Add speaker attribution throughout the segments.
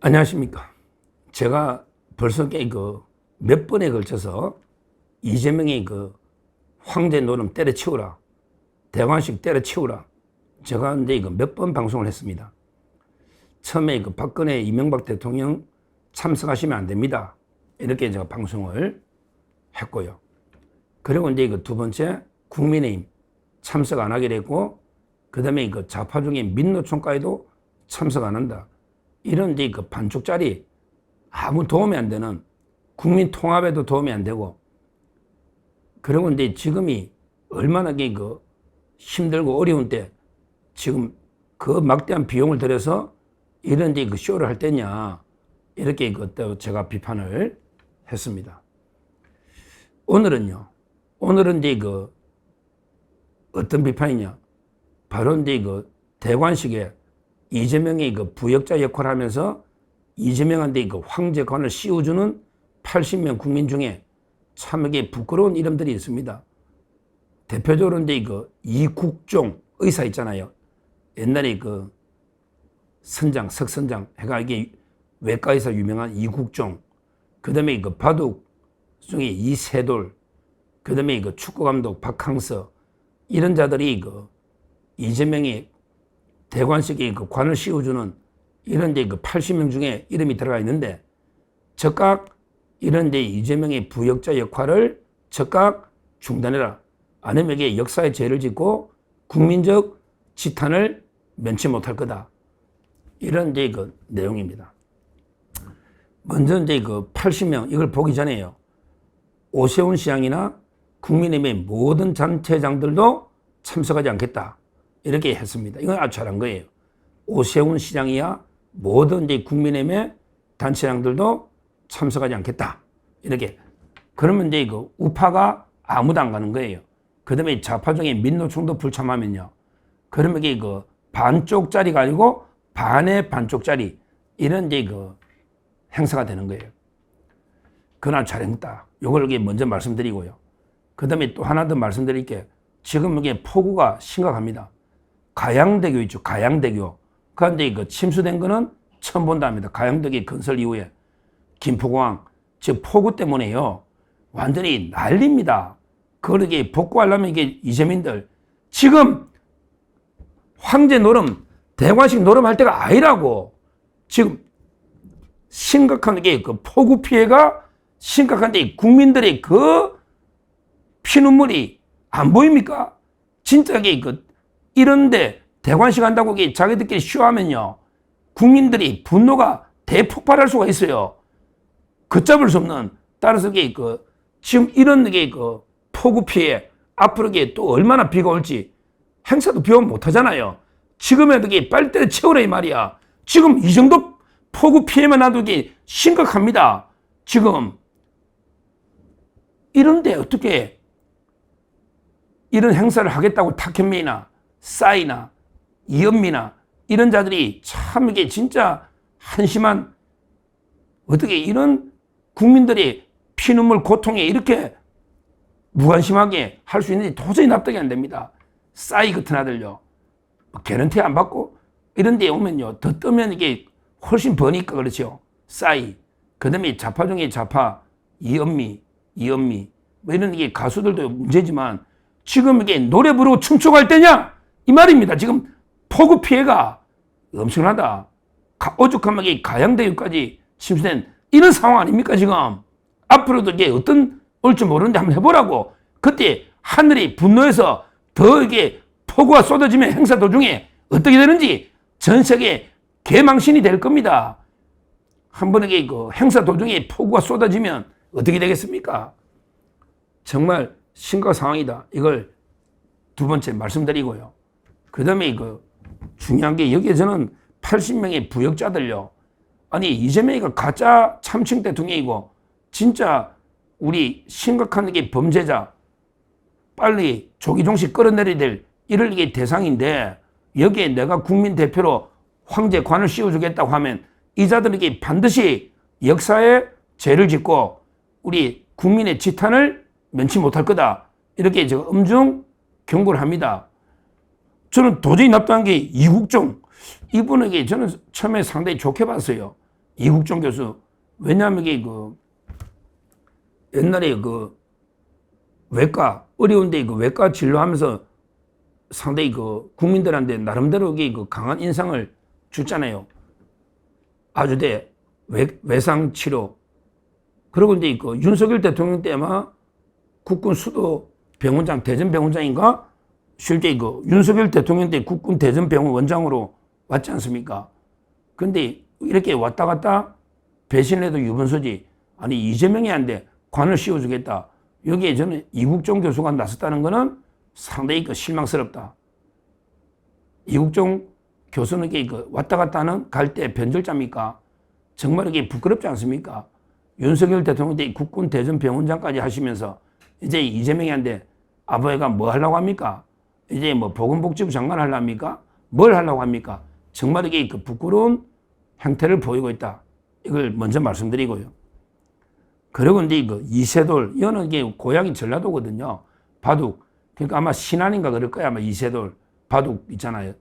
Speaker 1: 안녕하십니까. 제가 벌써 몇 번에 걸쳐서 이재명의 황제 노름 때려치우라, 대관식 때려치우라, 제가 이제 몇 번 방송을 했습니다. 처음에 박근혜 이명박 대통령 참석하시면 안 됩니다, 이렇게 제가 방송을 했고요. 그리고 이제 두 번째 국민의힘 참석 안 하기로 했고, 그 다음에 좌파 중에 민노총까지도 참석 안 한다, 이런 이제 반쪽짜리 아무 도움이 안 되는, 국민 통합에도 도움이 안 되고, 그리고 이제 지금이 얼마나 힘들고 어려운 때 지금 그 막대한 비용을 들여서 이런 이제 쇼를 할 때냐, 이렇게 제가 비판을 했습니다. 오늘은 이제 어떤 비판이냐, 바로 이제 대관식에 이재명이 부역자 역할을 하면서 이재명한테 황제관을 씌워주는 80명 국민 중에 참 부끄러운 이름들이 있습니다. 대표적으로 이제 이국종 의사 있잖아요. 옛날에 선장, 석선장 해가 이게 외과에서 유명한 이국종, 그 다음에 바둑 중에 이세돌, 그 다음에 축구감독 박항서, 이런 자들이 이재명이 대관식에 관을 씌워주는 이런 이제 80명 중에 이름이 들어가 있는데, 즉각 이런 이제 이재명의 부역자 역할을 즉각 중단해라, 아니면 이게 역사의 죄를 짓고 국민적 지탄을 면치 못할 거다, 이런 이제 내용입니다. 먼저 이제 80명 이걸 보기 전에요, 오세훈 시장이나 국민의힘의 모든 단체장들도 참석하지 않겠다, 이렇게 했습니다. 이건 아주 잘한 거예요. 오세훈 시장이야 모든 이제 국민의힘의 단체장들도 참석하지 않겠다, 이렇게. 그러면 이제 우파가 아무도 안 가는 거예요. 그 다음에 좌파 중에 민노총도 불참하면요, 그러면 이게 반쪽짜리가 아니고 반의 반쪽짜리, 이런 이제 행사가 되는 거예요. 그날 잘했다, 이걸 먼저 말씀드리고요. 그 다음에 또 하나 더 말씀드릴게요. 지금 이게 폭우가 심각합니다. 가양대교 있죠, 가양대교. 그런데 침수된 거는 처음 본답니다. 가양대교 건설 이후에 김포공항, 즉 폭우 때문에요, 완전히 난립니다. 그러게 복구하려면 이게 이재민들 지금 황제 노름, 대관식 노름 할 때가 아니라고. 지금 심각한 게 폭우 피해가 심각한데 국민들의 피눈물이 안 보입니까? 진짜 이런데 대관식 한다고 자기들끼리 쇼하면요, 국민들이 분노가 대폭발할 수가 있어요. 걷잡을 수 없는. 따라서 지금 이런 폭우 피해, 앞으로 또 얼마나 비가 올지, 행사도 비 오면 못 하잖아요. 지금에도 빨리 때려치우라, 이 말이야. 지금 이 정도 폭우 피해만 나도 심각합니다. 지금 이런데 어떻게 이런 행사를 하겠다고 탁현민이나 싸이나 이은미나 이런 자들이 참 이게 진짜 한심한, 어떻게 이런 국민들이 피눈물 고통에 이렇게 무관심하게 할 수 있는지 도저히 납득이 안 됩니다. 싸이 같은 아들요, 개런티 안 받고 이런 데 오면요, 더 뜨면 이게 훨씬 버니까 그렇죠. 싸이. 그 다음에 좌파 중에 좌파, 이은미 뭐 이런 가수들도 문제지만 지금 이게 노래 부르고 춤추고 할 때냐, 이 말입니다. 지금 폭우 피해가 엄청나다. 오죽하면 가양대교까지 침수된 이런 상황 아닙니까? 지금 앞으로도 이게 어떤 올지 모르는데 한번 해보라고. 그때 하늘이 분노해서 더 폭우가 쏟아지면 행사 도중에 어떻게 되는지 전 세계 개망신이 될 겁니다. 한 번에 행사 도중에 폭우가 쏟아지면 어떻게 되겠습니까? 정말 심각한 상황이다, 이걸 두 번째 말씀드리고요. 그 다음에 중요한 게, 여기에 저는 80명의 부역자들요, 아니 이재명이가 가짜 참칭 대통령이고 진짜 우리 심각한 범죄자, 빨리 조기종식 끌어내려야 될 이럴 대상인데, 여기에 내가 국민 대표로 황제관을 씌워주겠다고 하면 이 자들에게 반드시 역사에 죄를 짓고 우리 국민의 지탄을 면치 못할 거다, 이렇게 제가 엄중 경고를 합니다. 저는 도저히 납득한 게 이국종, 이분에게 저는 처음에 상당히 좋게 봤어요. 이국종 교수. 왜냐하면 이게 옛날에 외과, 어려운데 외과 진료하면서 상당히 국민들한테 나름대로 강한 인상을 줬잖아요. 아주대, 외상 치료. 그리고 이제 윤석열 대통령 때 아마 국군 수도 병원장, 대전병원장인가? 실제 윤석열 대통령 때 국군 대전병원 원장으로 왔지 않습니까? 근데 이렇게 왔다 갔다 배신을 해도 유분수지. 아니, 이재명이 안 돼. 관을 씌워주겠다. 여기에 저는 이국종 교수가 나섰다는 거는 상당히 실망스럽다. 이국종 교수는 왔다 갔다 하는 갈 때 변절자입니까? 정말 이게 부끄럽지 않습니까? 윤석열 대통령 때 국군 대전병원장까지 하시면서 이제 이재명이 안 돼. 아버지가 뭐 하려고 합니까? 이제 뭐 보건복지부 장관 하려고 합니까? 뭘 하려고 합니까? 정말 이게 부끄러운 행태를 보이고 있다. 이걸 먼저 말씀드리고요. 그리고 이제 이세돌, 이거는 이게 고향이 전라도거든요. 바둑. 그러니까 아마 신안인가 그럴 거야. 아마 이세돌. 바둑 있잖아요.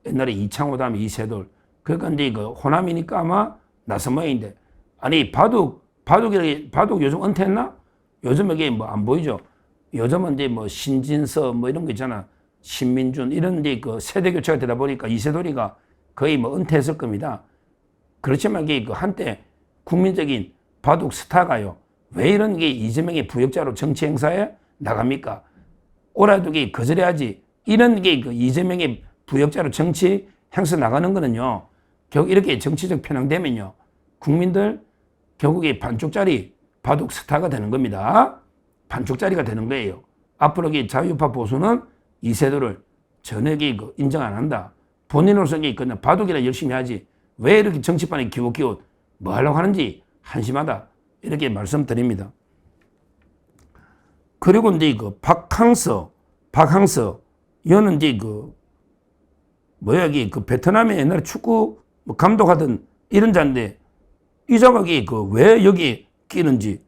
Speaker 1: 옛날에 이창호 다음에 이세돌. 그러니까 이제 호남이니까 아마 나서모인데. 아니, 바둑 요즘 은퇴했나? 요즘 이게 뭐 안 보이죠? 요즘은 이제 뭐 신진서 뭐 이런 거 있잖아. 신민준 이런 이제 세대 교체가 되다 보니까 이세돌이가 거의 뭐 은퇴했을 겁니다. 그렇지만 이게 한때 국민적인 바둑 스타가요. 왜 이런 게 이재명의 부역자로 정치 행사에 나갑니까? 오라두기 거절해야지. 이런 게 이재명의 부역자로 정치 행사 나가는 거는요. 결국 이렇게 정치적 편향되면요. 국민들 결국에 반쪽짜리 바둑 스타가 되는 겁니다. 반쪽짜리가 되는 거예요. 앞으로 자유파 보수는 이세돌을 전혀 인정 안 한다. 본인으로서 그냥 바둑이나 열심히 하지. 왜 이렇게 정치판에 기웃기웃 뭐 하려고 하는지 한심하다. 이렇게 말씀드립니다. 그리고 이제 박항서, 이거는 이제 베트남에 옛날에 축구 감독하던 이런 자인데, 이 자가 왜 여기 끼는지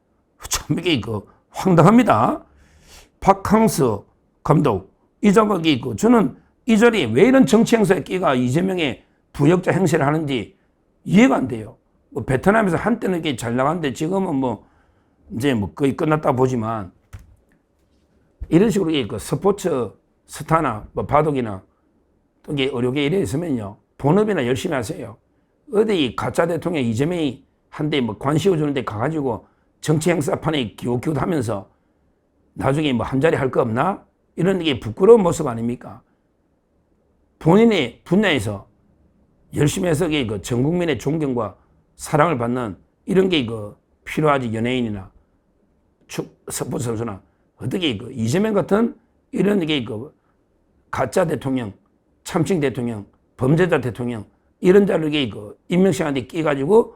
Speaker 1: 참 이게 황당합니다. 박항서 감독. 이 자가 저는 이 자리에 왜 이런 정치 행사에 끼가 이재명의 부역자 행세를 하는지 이해가 안 돼요. 베트남에서 한때는 잘 나갔는데 지금은 이제 거의 끝났다 보지만, 이런 식으로 스포츠 스타나 바둑이나 또 의료계 이래 있으면요. 본업이나 열심히 하세요. 어디 가짜 대통령 이재명이 한데 관 씌워주는 데 가가지고 정치 행사판에 기웃기웃 하면서 나중에 한 자리 할 거 없나? 이런 게 부끄러운 모습 아닙니까? 본인의 분야에서 열심히 해서 전 국민의 존경과 사랑을 받는 이런 게 필요하지. 연예인이나 스포츠 선수나. 어떻게 이재명 같은 이런 게 가짜 대통령, 참칭 대통령, 범죄자 대통령 이런 자를 임명시한테 끼가지고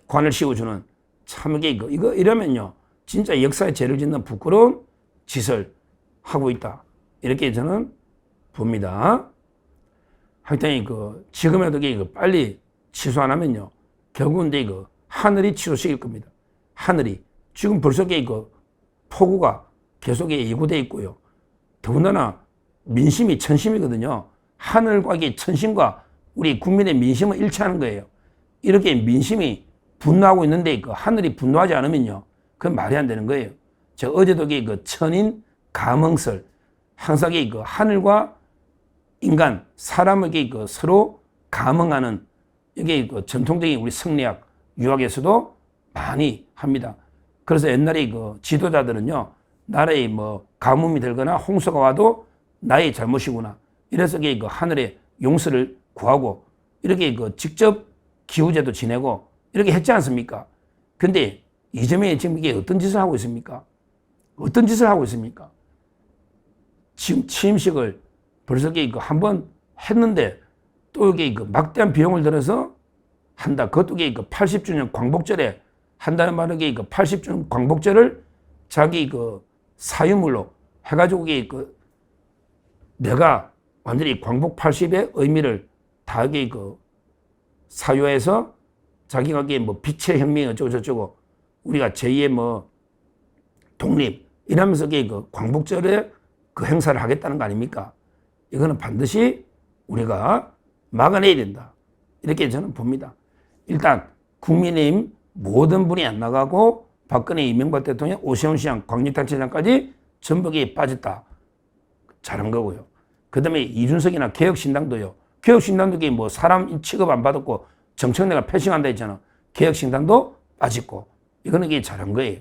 Speaker 1: 관을 씌워주는 참 이거 이러면요 진짜 역사에 죄를 짓는 부끄러운 짓을 하고 있다. 이렇게 저는 봅니다. 하여튼 지금에도 빨리 취소 안 하면요 결국은 하늘이 취소시킬 겁니다. 하늘이 지금 벌써 폭우가 계속 예고돼 있고요. 더군다나 민심이 천심이거든요. 하늘과 천심과 우리 국민의 민심은 일치하는 거예요. 이렇게 민심이 분노하고 있는데 하늘이 분노하지 않으면요 그건 말이 안 되는 거예요. 제가 어제도 천인 감흥설, 항상 하늘과 인간, 사람을 서로 감흥하는 이게 전통적인 우리 성리학, 유학에서도 많이 합니다. 그래서 옛날에 지도자들은요 나라에 가뭄이 들거나 홍수가 와도 나의 잘못이구나. 이래서 하늘의 용서를 구하고 이렇게 직접 기후제도 지내고 이렇게 했지 않습니까? 근데 이재명이 지금 이게 어떤 짓을 하고 있습니까? 어떤 짓을 하고 있습니까? 지금 취임식을 벌써 한 번 했는데 또 이게 막대한 비용을 들여서 한다. 그것도 80주년 광복절에 한다는 말은 80주년 광복절을 자기 사유물로 해가지고 내가 완전히 광복 80의 의미를 다 사유해서 자기가 빛의 혁명 어쩌고저쩌고 우리가 제2의 독립 이러면서 광복절에 그 행사를 하겠다는 거 아닙니까? 이거는 반드시 우리가 막아내야 된다. 이렇게 저는 봅니다. 일단 국민의힘 모든 분이 안 나가고 박근혜 이명박 대통령 오세훈 시장 광역단체장까지 전북에 빠졌다. 잘한 거고요. 그 다음에 이준석이나 개혁신당도요. 개혁신당도 뭐 사람 취급 안 받았고 정청래가 패싱한다 했잖아. 개혁신당도 빠졌고 이거는 이게 잘한 거예요.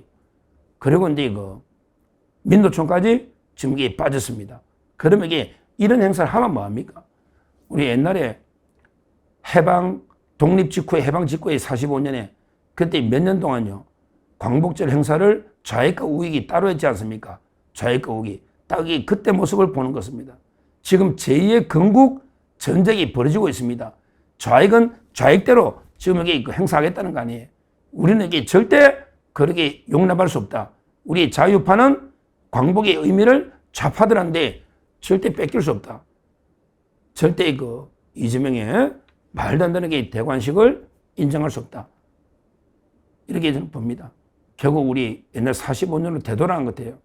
Speaker 1: 그리고 이제 이거 민노총까지 지금 이게 빠졌습니다. 그러면 이게 이런 행사를 하면 뭐합니까? 우리 옛날에 독립 직후에 해방 직후에 45년에 그때 몇 년 동안요. 광복절 행사를 좌익과 우익이 따로 했지 않습니까? 좌익과 우익이. 딱 이 그때 모습을 보는 것입니다. 지금 제2의 건국 전쟁이 벌어지고 있습니다. 좌익은 좌익대로 지금 여기 행사하겠다는 거 아니에요. 우리는 이게 절대 그렇게 용납할 수 없다. 우리 자유파는 광복의 의미를 좌파들한테 절대 뺏길 수 없다. 절대 이재명의 말도 안 되는 게 대관식을 인정할 수 없다. 이렇게 저는 봅니다. 결국 우리 옛날 45년을 되돌아간 것 같아요.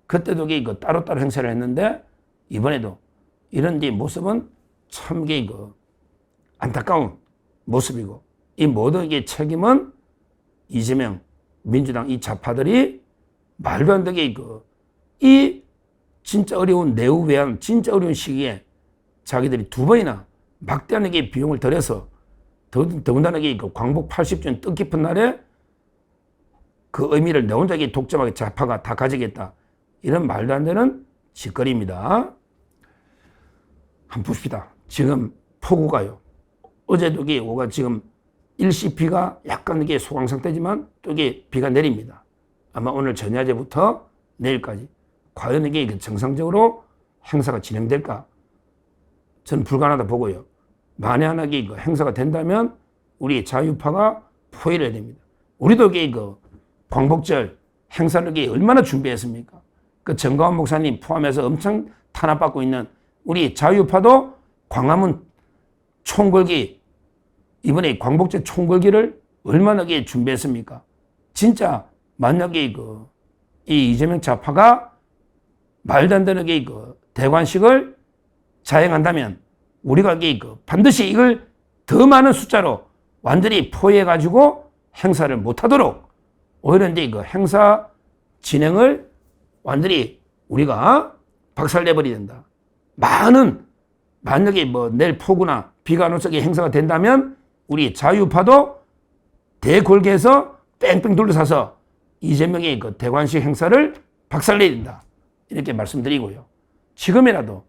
Speaker 1: 그때도 따로따로 행사를 했는데 이번에도 이런 모습은 참 안타까운 모습이고 이 모든 책임은 이재명 민주당 이 좌파들이 말도 안 되게 이 진짜 어려운 내후외환 진짜 어려운 시기에 자기들이 두 번이나 막대한 비용을 들여서 더군다나 광복 80주년 뜻깊은 날에 그 의미를 내 혼자 독점하게 좌파가 다 가지겠다. 이런 말도 안 되는 짓거리입니다. 한번 봅시다. 지금 폭우가요. 어제도 오가 지금 일시 비가 약간 소강 상태지만 또 비가 내립니다. 아마 오늘 저녁에부터 내일까지 과연 이게 정상적으로 행사가 진행될까? 저는 불가능하다 보고요. 만약에 행사가 된다면 우리 자유파가 포위를 해야 됩니다. 우리도 광복절 행사를 얼마나 준비했습니까? 그 정가원 목사님 포함해서 엄청 탄압받고 있는 우리 자유파도 광화문 총궐기 이번에 광복절 총궐기를 얼마나 준비했습니까? 진짜 만약에 이 이재명 좌파가 말도 안 되는 대관식을 자행한다면 우리가 반드시 이걸 더 많은 숫자로 완전히 포위해가지고 행사를 못하도록 오히려 이제 행사 진행을 완전히 우리가 박살내버려야 된다. 만약에 내일 폭우나 비가 안 오게 행사가 된다면 우리 자유파도 대골개에서 뺑뺑 둘러싸서 이재명의 대관식 행사를 박살내야 된다. 이렇게 말씀드리고요. 지금이라도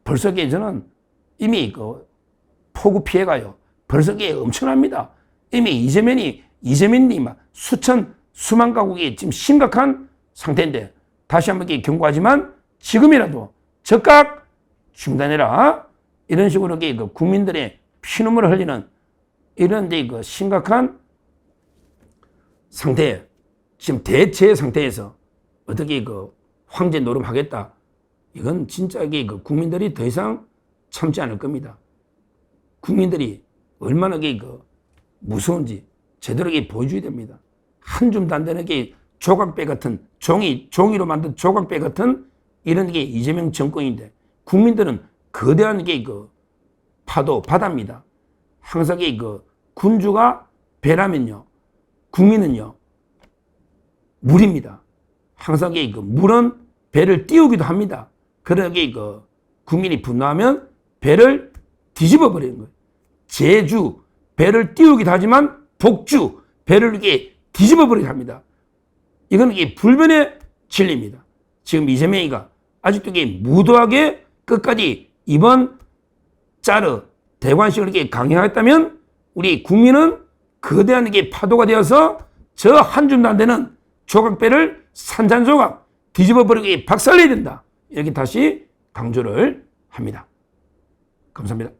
Speaker 1: 벌써 저는 이미 폭우 피해가요. 벌써 엄청납니다. 이미 이재명이 수만 가구가 지금 심각한 상태인데 다시 한번 경고하지만 지금이라도 즉각 중단해라. 이런 식으로 국민들의 피눈물을 흘리는 이런 심각한 상태에 지금 대체 상태에서 어떻게 황제 노름하겠다. 이건 진짜 국민들이 더 이상 참지 않을 겁니다. 국민들이 얼마나 무서운지 제대로 보여줘야 됩니다. 한 줌도 안 되는 조각배 같은 종이로 만든 조각배 같은 이런 이재명 정권인데 국민들은 거대한 파도 바다입니다. 항상 군주가 배라면요 국민은요 물입니다. 항상 물은 배를 띄우기도 합니다. 그러게 국민이 분노하면 배를 뒤집어 버리는 거예요. 제주 배를 띄우기도 하지만 복주 배를 뒤집어 버리게 합니다. 이건 불변의 진리입니다. 지금 이재명이가 아직도 무도하게 끝까지 이번 짜르 대관식을 강행하겠다면 우리 국민은 거대한 파도가 되어서 저 한 줌도 안 되는 조각배를 산산조각 뒤집어 버리게 박살내야 된다. 이렇게 다시 강조를 합니다. 감사합니다.